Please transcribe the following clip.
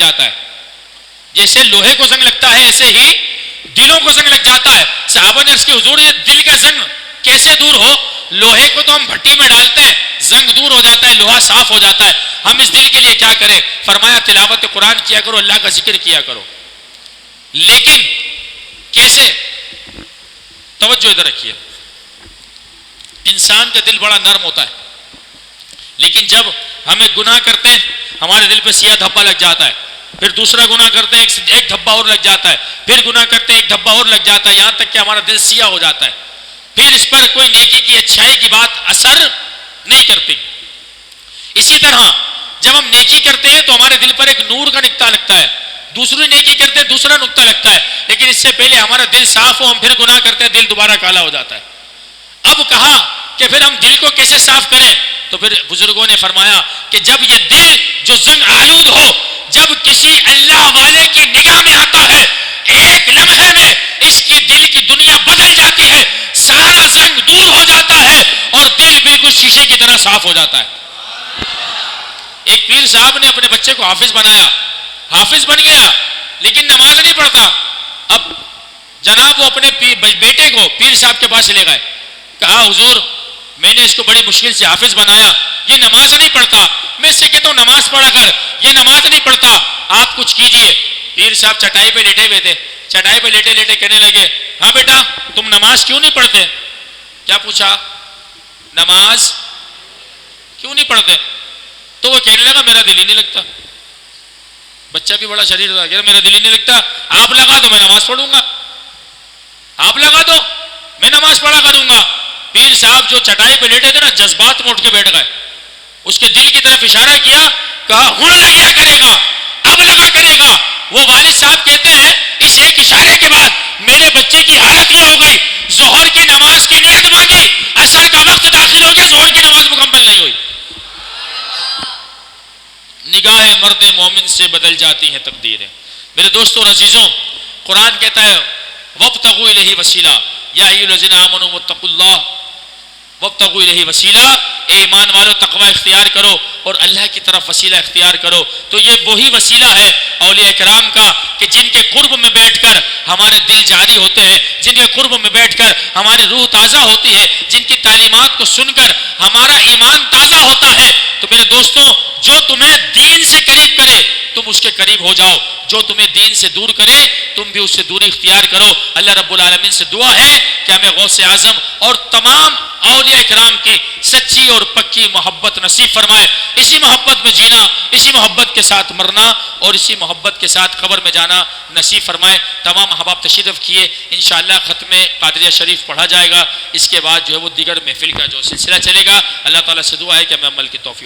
جاتا ہے. جیسے لوہے کو زنگ لگتا ہے ایسے ہی دلوں کو زنگ لگ جاتا ہے. صحابہ نے اس کے حضور یہ دل کا زنگ کیسے دور ہو؟ لوہے کو تو ہم بھٹی میں ڈالتے ہیں, زنگ دور ہو جاتا ہے, لوہا صاف ہو جاتا ہے, ہم اس دل کے لیے کیا کریں؟ فرمایا تلاوت قرآن کیا کرو, اللہ کا ذکر کیا کرو. لیکن کیسے؟ توجہ ادھر رکھیے. انسان کا دل بڑا نرم ہوتا ہے, لیکن جب ہمیں گناہ کرتے ہیں ہمارے دل پہ سیاہ دھبا لگ جاتا ہے, پھر دوسرا گناہ کرتے ہیں ایک دھبا اور لگ جاتا ہے, پھر گناہ کرتے ہیں ایک دھبا اور لگ جاتا ہے, یہاں تک کہ ہمارا دل سیاہ ہو جاتا ہے. پھر اس پر کوئی نیکی کی اچھائی کی بات اثر نہیں کرتی. اسی طرح جب ہم نیکی کرتے ہیں تو ہمارے دل پر ایک نور کا نقطہ لگتا ہے, دوسری نیکی کرتے ہیں دوسرا نقطہ لگتا ہے, لیکن اس سے پہلے ہمارا دل صاف ہو, ہم پھر گناہ کرتے ہیں, دل دوبارہ کالا ہو جاتا ہے. اب کہا کہ پھر ہم دل کو کیسے صاف کریں؟ تو پھر بزرگوں نے فرمایا کہ جب یہ دل جو زنگ آلود ہو, جب کسی اللہ والے کی نگاہ میں آتا ہے, ایک لمحے میں اس کی دل کی دنیا بدل جاتی ہے, سارا زنگ دور ہو جاتا ہے اور دل بالکل شیشے کی طرح صاف ہو جاتا ہے. ایک پیر صاحب نے اپنے بچے کو حافظ بنایا, حافظ بن گیا لیکن نماز نہیں پڑھتا. اب جناب وہ اپنے بیٹے کو پیر صاحب کے پاس لے گئے, کہا حضور میں نے اس کو بڑی مشکل سے حافظ بنایا, یہ نماز نہیں پڑھتا, میں اس سے کہتا ہوں نماز پڑھا کر, یہ نماز نہیں پڑھتا, آپ کچھ کیجئے. پیر صاحب چٹائی پہ لیٹے ہوئے تھے, چٹائی پہ لیٹے لیٹے کہنے لگے, ہاں بیٹا تم نماز کیوں نہیں پڑھتے؟ کیا پوچھا؟ نماز کیوں نہیں پڑھتے؟ تو وہ کہنے لگا میرا دل ہی نہیں لگتا. بچہ بھی بڑا شریر تھا, کہہ رہا میرا دل ہی نہیں لگتا, آپ لگا دو میں نماز پڑھوں گا, آپ لگا دو میں نماز پڑھا کروں گا. پیر صاحب جو چٹائی پہ لیٹے تھے نا, جذبات میں اٹھ کے بیٹھ گئے, اس کے دل کی طرف اشارہ کیا, کہا ہن لگیا کرے گا, اب لگا کرے گا. وہ والد صاحب کہتے ہیں اس ایک اشارے کے بعد میرے بچے کی حالت یہ ہو گئی, ظہر کی نماز کی نیت مانگی, عصر کا وقت داخل ہو گیا, ظہر کی نماز مکمل نہیں ہوئی. نگاہ مرد مومن سے بدل جاتی ہیں تقدیریں. میرے دوستوں اور عزیزوں, قرآن کہتا ہے وابتغوا الیہ وسیلہ یا ایھا الذین آمنوا واتقوا اللہ وابتغوا الیہ وسیلہ, اے ایمان والو تقوی اختیار کرو اور اللہ کی طرف وسیلہ اختیار کرو. تو یہ وہی وسیلہ ہے اولیاء کرام کا کہ جن کے قرب میں بیٹھ کر ہمارے دل جاری ہوتے ہیں, جن کے قرب میں بیٹھ کر ہماری روح تازہ ہوتی ہے, جن کی تعلیمات کو سن کر ہمارا ایمان تازہ ہوتا ہے. تو میرے دوستوں, جو تمہیں دین سے قریب کرے تم اس کے قریب ہو جاؤ, جو تمہیں دین سے دور کرے تم بھی اس سے دوری اختیار کرو. اللہ رب العالمین سے دعا ہے کہ ہمیں غوث اعظم اور تمام اولیاء کرام کی سچی اور پکی محبت نصیب فرمائے. اسی محبت میں جینا, اسی محبت کے ساتھ مرنا اور اسی محبت کے ساتھ قبر میں جانا نصیب فرمائے. تمام احباب تشریف کیے, انشاءاللہ ختم قادریہ شریف پڑھا جائے گا, اس کے بعد جو ہے وہ دیگر محفل کا جو سلسلہ چلے گا. اللہ تعالیٰ سے دعا ہے کہ ہمیں عمل کی توفیق